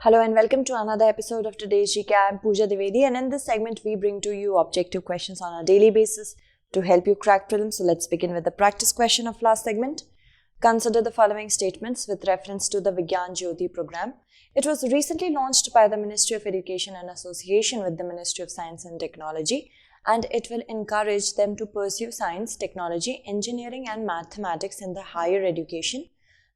Hello and welcome to another episode of today's GK. I'm Pooja Dwivedi, and in this segment we bring to you objective questions on a daily basis to help you crack prelims. So let's begin with the practice question of last segment. Consider the following statements with reference to the Vigyan Jyoti program. It was recently launched by the Ministry of Education in association with the Ministry of Science and Technology, and it will encourage them to pursue science, technology, engineering and mathematics in the higher education.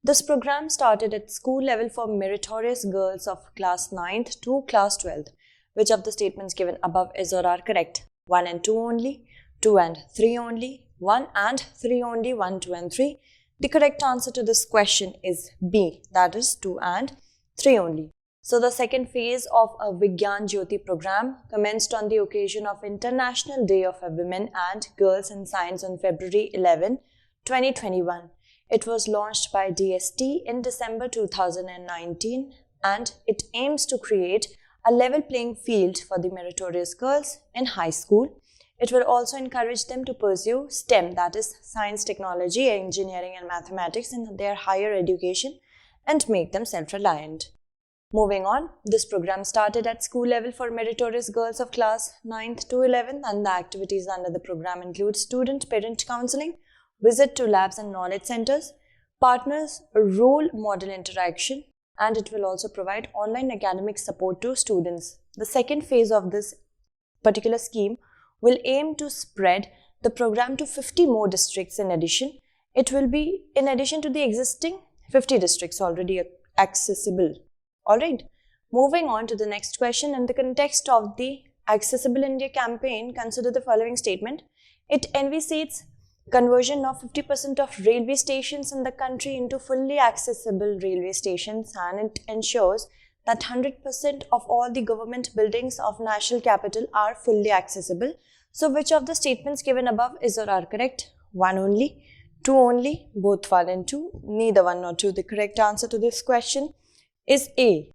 This program started at school level for meritorious girls of class 9th to class 12th. Which of the statements given above is or are correct? 1 and 2 only, 2 and 3 only, 1 and 3 only, 1, 2 and 3. The correct answer to this question is B, that is 2 and 3 only. So the second phase of a Vigyan Jyoti program commenced on the occasion of International Day of Women and Girls in Science on February 11, 2021. It was launched by DST in December 2019 and it aims to create a level playing field for the meritorious girls in high school. It will also encourage them to pursue STEM, that is science, technology, engineering and mathematics in their higher education and make them self-reliant. Moving on, this program started at school level for meritorious girls of class 9th to 11th, and the activities under the program include student-parent counseling, visit to labs and knowledge centers, partners, role model interaction, and it will also provide online academic support to students. The second phase of this particular scheme will aim to spread the program to 50 more districts in addition. It will be in addition to the existing 50 districts already accessible. Alright, moving on to the next question. In the context of the Accessible India campaign, consider the following statement. It envisages conversion of 50% of railway stations in the country into fully accessible railway stations, and it ensures that 100% of all the government buildings of national capital are fully accessible. So which of the statements given above is or are correct? 1 only, 2 only, both 1 and 2, neither 1 nor 2. The correct answer to this question is A.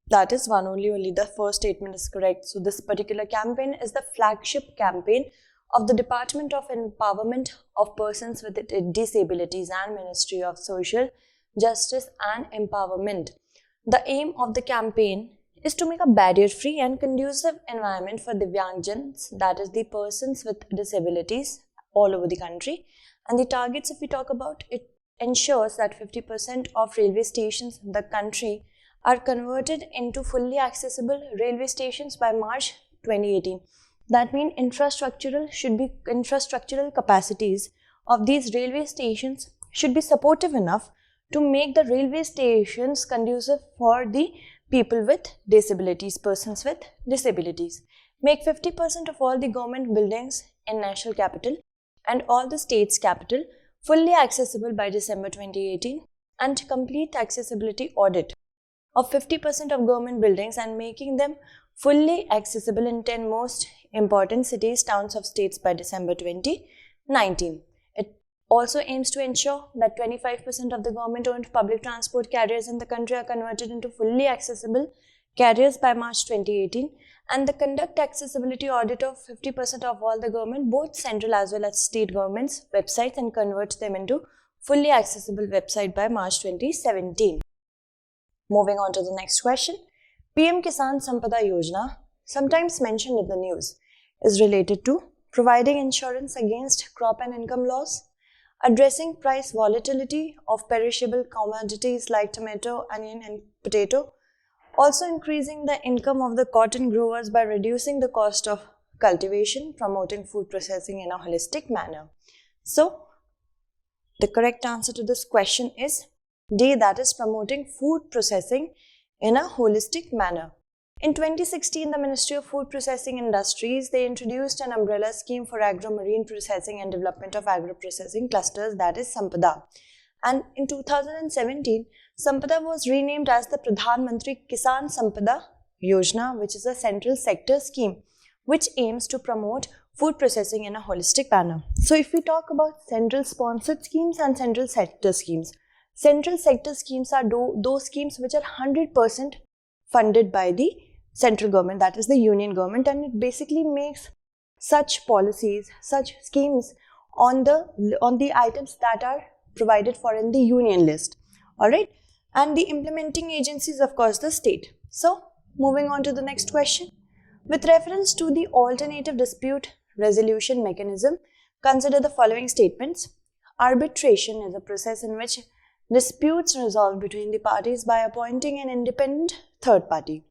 That is 1 only the first statement is correct. So this particular campaign is the flagship campaign of the Department of Empowerment of Persons with Disabilities and Ministry of Social Justice and Empowerment. The aim of the campaign is to make a barrier-free and conducive environment for Divyangjans, that is the persons with disabilities all over the country. And the targets, if we talk about, it ensures that 50% of railway stations in the country are converted into fully accessible railway stations by March 2018. That means infrastructural capacities of these railway stations should be supportive enough to make the railway stations conducive for the people with disabilities, persons with disabilities. Make 50% of all the government buildings in national capital and all the states capital fully accessible by December 2018, and complete accessibility audit of 50% of government buildings and making them fully accessible in 10 most important cities, towns of states by December 2019. It also aims to ensure that 25% of the government-owned public transport carriers in the country are converted into fully accessible carriers by March 2018, and the conduct accessibility audit of 50% of all the government, both central as well as state governments' websites, and convert them into fully accessible website by March 2017. Moving on to the next question. PM Kisan Sampada Yojana, sometimes mentioned in the news, is related to providing insurance against crop and income loss, addressing price volatility of perishable commodities like tomato, onion and potato, also increasing the income of the cotton growers by reducing the cost of cultivation, promoting food processing in a holistic manner. So, the correct answer to this question is D, that is promoting food processing in a holistic manner. In 2016, the Ministry of Food Processing Industries, they introduced an umbrella scheme for agro-marine processing and development of agro-processing clusters, that is Sampada. And in 2017, Sampada was renamed as the Pradhan Mantri Kisan Sampada Yojana, which is a central sector scheme which aims to promote food processing in a holistic manner. So if we talk about central sponsored schemes and central sector schemes are those schemes which are 100% funded by the central government, that is the union government, and it basically makes such policies, such schemes on the items that are provided for in the union list. Alright, and the implementing agencies, of course, the state. So, moving on to the next question. With reference to the alternative dispute resolution mechanism, consider the following statements. Arbitration is a process in which disputes are resolved between the parties by appointing an independent third party.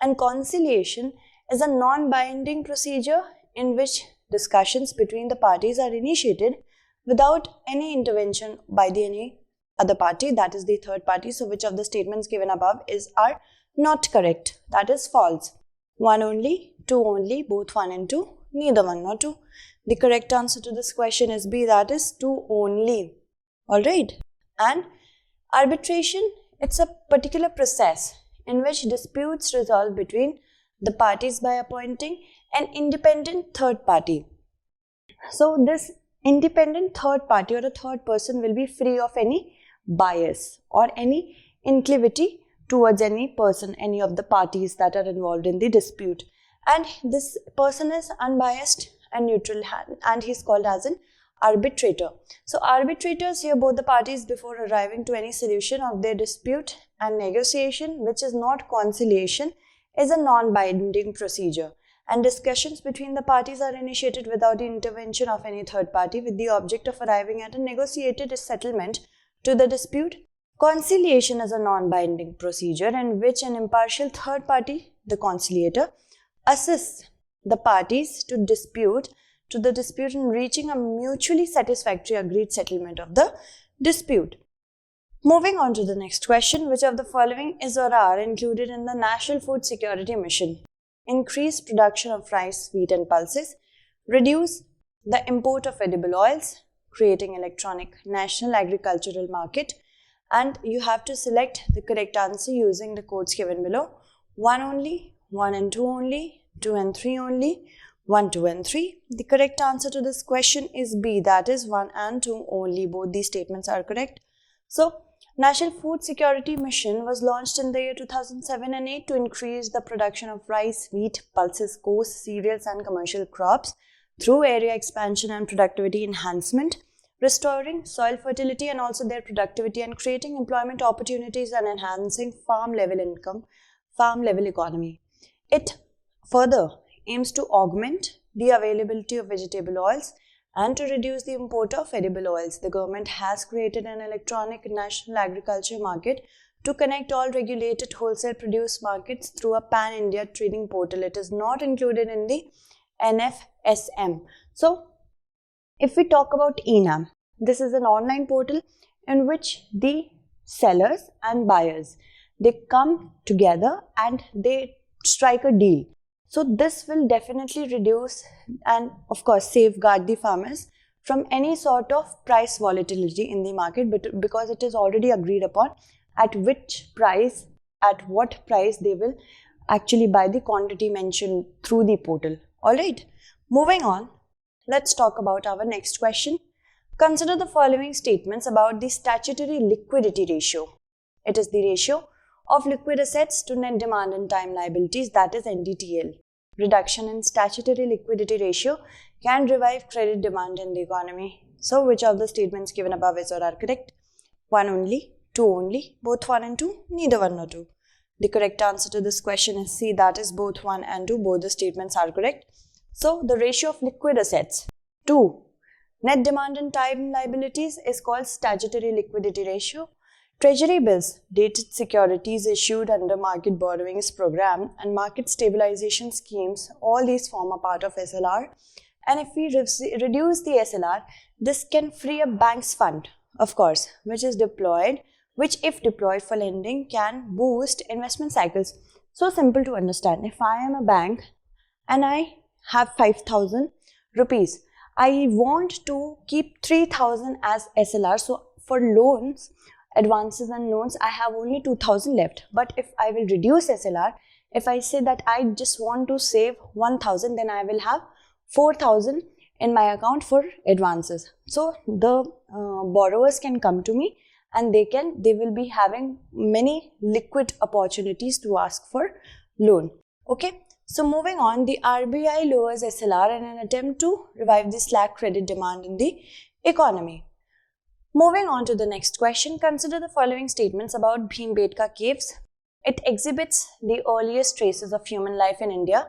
And conciliation is a non-binding procedure in which discussions between the parties are initiated without any intervention by any other party, that is the third party. So which of the statements given above are not correct? That is false. 1 only, 2 only, both 1 and 2, neither 1 nor 2. The correct answer to this question is B, that is 2 only. Alright. And arbitration, it's a particular process in which disputes resolve between the parties by appointing an independent third party. So this independent third party or a third person will be free of any bias or any inclivity towards any person, any of the parties that are involved in the dispute. And this person is unbiased and neutral, and he is called as an arbitrator. So arbitrators hear both the parties before arriving to any solution of their dispute, and negotiation, which is not conciliation, is a non-binding procedure, and discussions between the parties are initiated without the intervention of any third party with the object of arriving at a negotiated settlement to the dispute. Conciliation is a non-binding procedure in which an impartial third party, the conciliator, assists the parties to the dispute in reaching a mutually satisfactory agreed settlement of the dispute. Moving on to the next question, which of the following is or are included in the National Food Security Mission? Increase production of rice, wheat and pulses, reduce the import of edible oils, creating electronic national agricultural market, and you have to select the correct answer using the codes given below. 1 only, 1 and 2 only, 2 and 3 only, 1, 2 and 3. The correct answer to this question is B, that is 1 and 2 only. Both these statements are correct. So, National Food Security Mission was launched in the year 2007 and 8 to increase the production of rice, wheat, pulses, coarse cereals and commercial crops through area expansion and productivity enhancement, restoring soil fertility and also their productivity, and creating employment opportunities and enhancing farm level income, farm level economy. It further aims to augment the availability of vegetable oils and to reduce the import of edible oils. The government has created an electronic national agriculture market to connect all regulated wholesale produce markets through a pan-India trading portal. It is not included in the NFSM. So, if we talk about ENAM, this is an online portal in which the sellers and buyers, they come together and they strike a deal. So this will definitely reduce and of course safeguard the farmers from any sort of price volatility in the market, but because it is already agreed upon at what price they will actually buy the quantity mentioned through the portal. Alright, moving on, let's talk about our next question. Consider the following statements about the statutory liquidity ratio. It is the ratio of liquid assets to net demand and time liabilities, that is NDTL. Reduction in statutory liquidity ratio can revive credit demand in the economy. So, which of the statements given above is or are correct? 1 only, 2 only, both 1 and 2, neither 1 nor 2. The correct answer to this question is C, that is both 1 and 2, both the statements are correct. So, the ratio of liquid assets to net demand and time liabilities is called statutory liquidity ratio. Treasury bills, dated securities issued under market borrowings program and market stabilization schemes, all these form a part of SLR. And if we reduce the SLR, this can free up banks' fund, of course, which if deployed for lending can boost investment cycles. So simple to understand. If I am a bank and I have 5,000 rupees, I want to keep 3,000 as SLR. So for loans, advances and loans, I have only 2,000 left. But if I will reduce SLR, if I say that I just want to save 1,000, then I will have 4,000 in my account for advances. So the borrowers can come to me and they will be having many liquid opportunities to ask for loan. Okay. So moving on, the RBI lowers SLR in an attempt to revive the slack credit demand in the economy. Moving on to the next question, consider the following statements about Bhimbetka caves. It exhibits the earliest traces of human life in India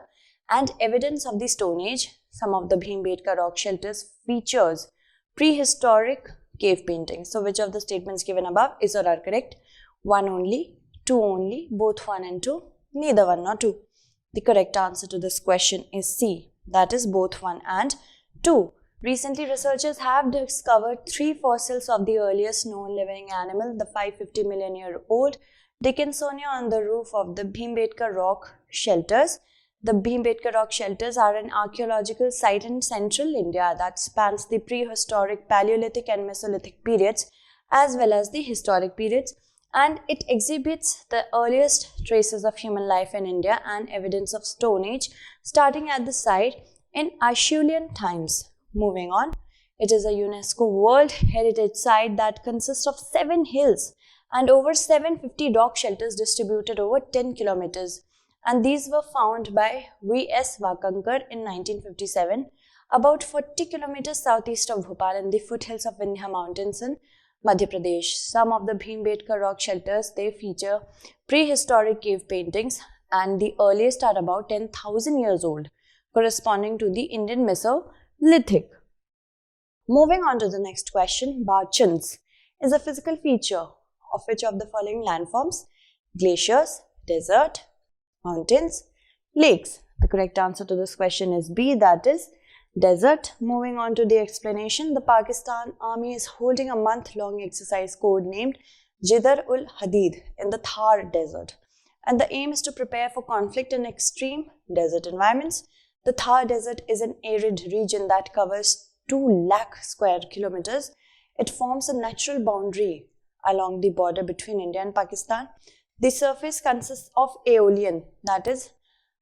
and evidence of the Stone Age. Some of the Bhimbetka rock shelters features prehistoric cave paintings. So which of the statements given above is or are correct? One only, two only, both one and two, neither one nor two. The correct answer to this question is C, that is both one and two. Recently, researchers have discovered 3 fossils of the earliest known living animal, the 550 million year old Dickinsonia, on the roof of the Bhimbetka rock shelters. The Bhimbetka rock shelters are an archaeological site in central India that spans the prehistoric, Paleolithic and Mesolithic periods as well as the historic periods, and it exhibits the earliest traces of human life in India and evidence of Stone Age starting at the site in Acheulean times. Moving on, it is a UNESCO World Heritage Site that consists of 7 hills and over 750 rock shelters distributed over 10 kilometers. And these were found by V.S. Wakankar in 1957, about 40 kilometers southeast of Bhopal in the foothills of Vindhya Mountains in Madhya Pradesh. Some of the Bhimbetka rock shelters, they feature prehistoric cave paintings, and the earliest are about 10,000 years old, corresponding to the Indian Mesolithic. Moving on to the next question, Barchans is a physical feature of which of the following landforms? Glaciers, desert, mountains, lakes. The correct answer to this question is B, that is desert. Moving on to the explanation, the Pakistan Army is holding a month-long exercise codenamed Jidar-ul-Hadid in the Thar Desert, and the aim is to prepare for conflict in extreme desert environments. The Thar Desert is an arid region that covers 2 lakh square kilometers. It forms a natural boundary along the border between India and Pakistan. The surface consists of aeolian, that is,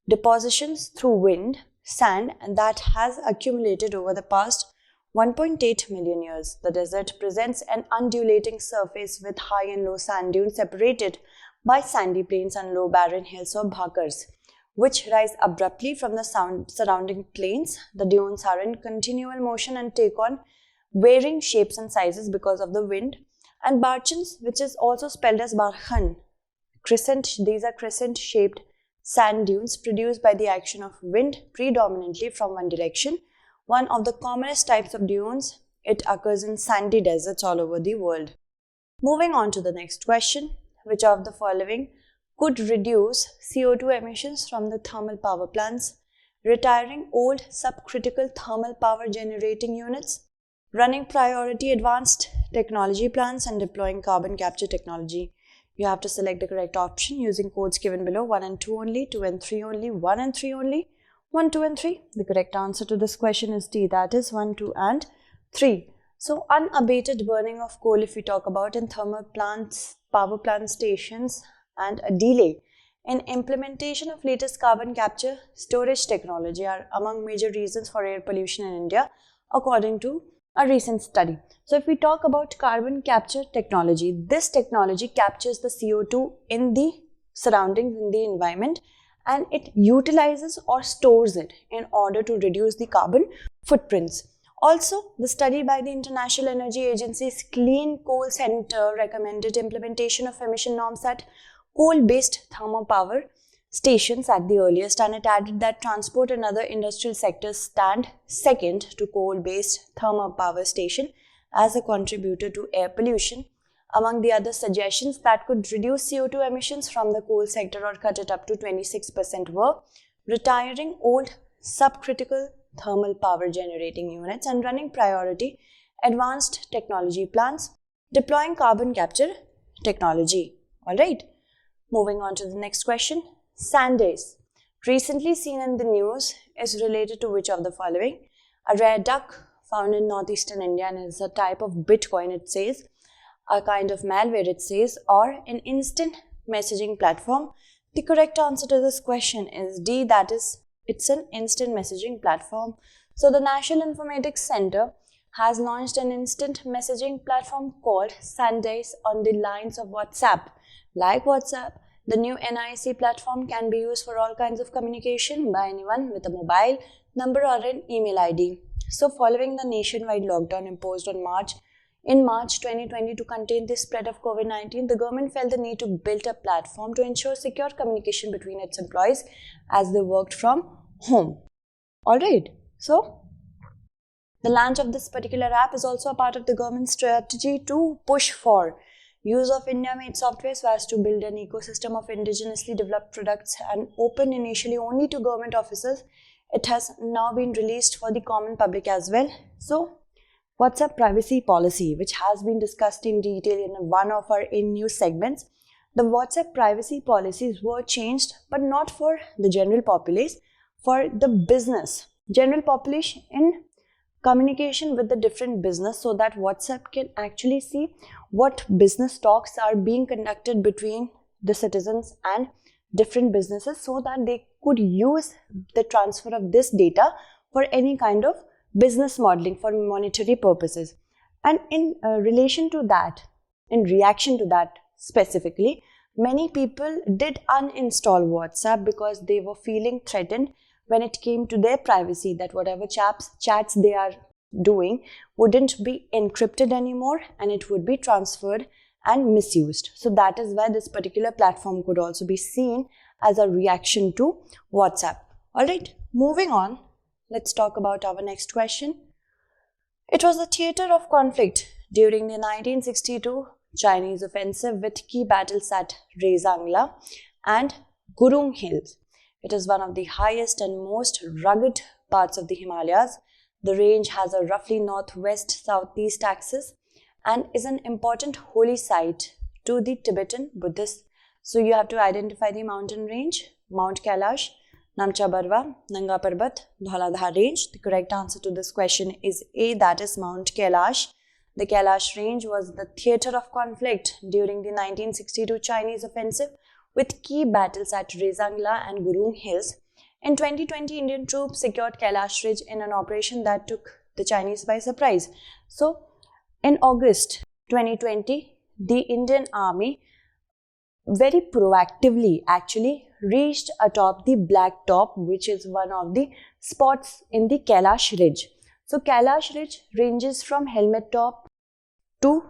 depositions through wind, sand, and that has accumulated over the past 1.8 million years. The desert presents an undulating surface with high and low sand dunes separated by sandy plains and low barren hills or bhakars, which rise abruptly from the surrounding plains. The dunes are in continual motion and take on varying shapes and sizes because of the wind. And Barchans, which is also spelled as Barkhan, these are crescent-shaped sand dunes produced by the action of wind predominantly from one direction. One of the commonest types of dunes, it occurs in sandy deserts all over the world. Moving on to the next question, which of the following could reduce CO2 emissions from the thermal power plants? Retiring old subcritical thermal power generating units, running priority advanced technology plants, and deploying carbon capture technology. You have to select the correct option using codes given below, 1 and 2 only, 2 and 3 only, 1 and 3 only, 1, 2 and 3. The correct answer to this question is D, that is 1, 2 and 3. So unabated burning of coal, if we talk about in thermal plants, power plant stations, and a delay in implementation of latest carbon capture storage technology are among major reasons for air pollution in India, according to a recent study. So if we talk about carbon capture technology, this technology captures the CO2 in the surroundings, in the environment, and it utilizes or stores it in order to reduce the carbon footprints. Also, the study by the International Energy Agency's Clean Coal Center recommended implementation of emission norms at coal-based thermal power stations at the earliest, and it added that transport and other industrial sectors stand second to coal-based thermal power station as a contributor to air pollution. Among the other suggestions that could reduce CO2 emissions from the coal sector or cut it up to 26% were retiring old subcritical thermal power generating units and running priority advanced technology plants, deploying carbon capture technology. Alright, moving on to the next question. Sandace, recently seen in the news, is related to which of the following? A rare duck found in northeastern India and is a type of Bitcoin, it says, a kind of malware, it says, or an instant messaging platform. The correct answer to this question is D, that is, it's an instant messaging platform. So the National Informatics Center has launched an instant messaging platform called Sandace on the lines of WhatsApp. Like WhatsApp, the new NIC platform can be used for all kinds of communication by anyone with a mobile number or an email ID. So following the nationwide lockdown imposed on March In March 2020, to contain the spread of COVID-19, the government felt the need to build a platform to ensure secure communication between its employees as they worked from home. Alright, so the launch of this particular app is also a part of the government's strategy to push for use of India-made software so as to build an ecosystem of indigenously developed products and open initially only to government offices. It has now been released for the common public as well. So, WhatsApp privacy policy, which has been discussed in detail in one of our in-news segments. The WhatsApp privacy policies were changed, but not for the general populace, for the business. General population in communication with the different business so that WhatsApp can actually see what business talks are being conducted between the citizens and different businesses so that they could use the transfer of this data for any kind of business modeling for monetary purposes. And in relation to that, in reaction to that specifically, many people did uninstall WhatsApp because they were feeling threatened when it came to their privacy, that whatever chats they are doing wouldn't be encrypted anymore and it would be transferred and misused. So that is why this particular platform could also be seen as a reaction to WhatsApp. Alright, moving on. Let's talk about our next question. It was the theater of conflict during the 1962 Chinese offensive with key battles at Rezangla and Gurung Hills. It is one of the highest and most rugged parts of the Himalayas. The range has a roughly northwest-southeast axis and is an important holy site to the Tibetan Buddhists. So you have to identify the mountain range: Mount Kailash, Namcha Barwa, Nanga Parbat, Dhauladhar range. The correct answer to this question is A, that is Mount Kailash. The Kailash range was the theater of conflict during the 1962 Chinese offensive with key battles at Rezangla and Gurung Hills. In 2020, Indian troops secured Kailash Ridge in an operation that took the Chinese by surprise. So, in August 2020, the Indian Army very proactively actually reached atop the Black Top, which is one of the spots in the Kailash Ridge. So Kailash Ridge ranges from Helmet Top to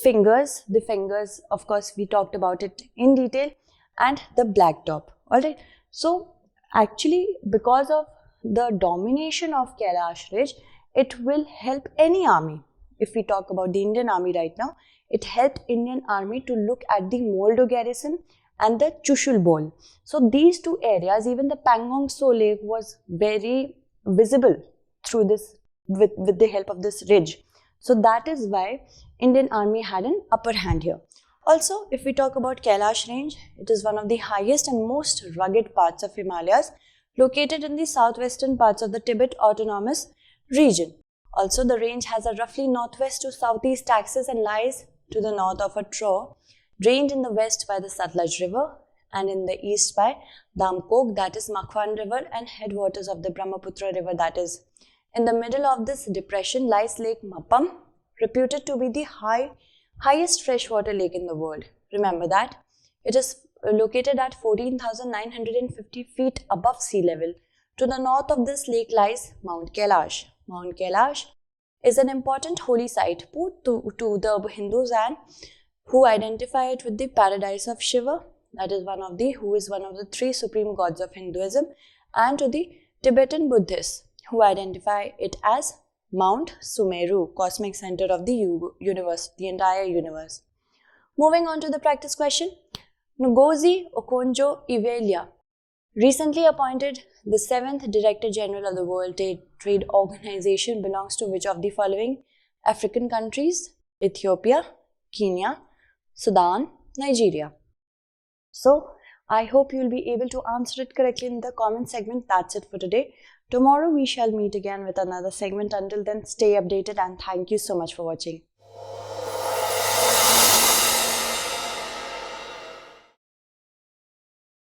Fingers. The Fingers, of course, we talked about it in detail, and the Black Top. Alright, so actually because of the domination of Kailash Ridge, it will help any army. If we talk about the Indian Army right now, it helped Indian Army to look at the Moldo Garrison and the Chushul Bowl. So these two areas, even the Pangong Tso Lake was very visible through this with the help of this ridge. So that is why Indian Army had an upper hand here. Also, if we talk about Kailash Range, it is one of the highest and most rugged parts of Himalayas, located in the southwestern parts of the Tibet Autonomous Region. Also, the range has a roughly northwest to southeast axis and lies to the north of a trough, drained in the west by the Satluj River and in the east by Damkok, that is Makhwan River, and headwaters of the Brahmaputra River, that is. In the middle of this depression lies Lake Mappam, reputed to be the highest freshwater lake in the world. Remember that. It is located at 14,950 feet above sea level. To the north of this lake lies Mount Kailash. Mount Kailash is an important holy site both to the Hindus and who identify it with the paradise of Shiva, that is who is one of the three supreme gods of Hinduism, and to the Tibetan Buddhists who identify it as Mount Sumeru, cosmic center of the universe, the entire universe. Moving on to the practice question. Ngozi Okonjo-Iweala, recently appointed the 7th Director General of the World Trade Organization, belongs to which of the following African countries? Ethiopia, Kenya, Sudan, Nigeria. So, I hope you will be able to answer it correctly in the comment segment. That's it for today. Tomorrow we shall meet again with another segment. Until then, stay updated and thank you so much for watching.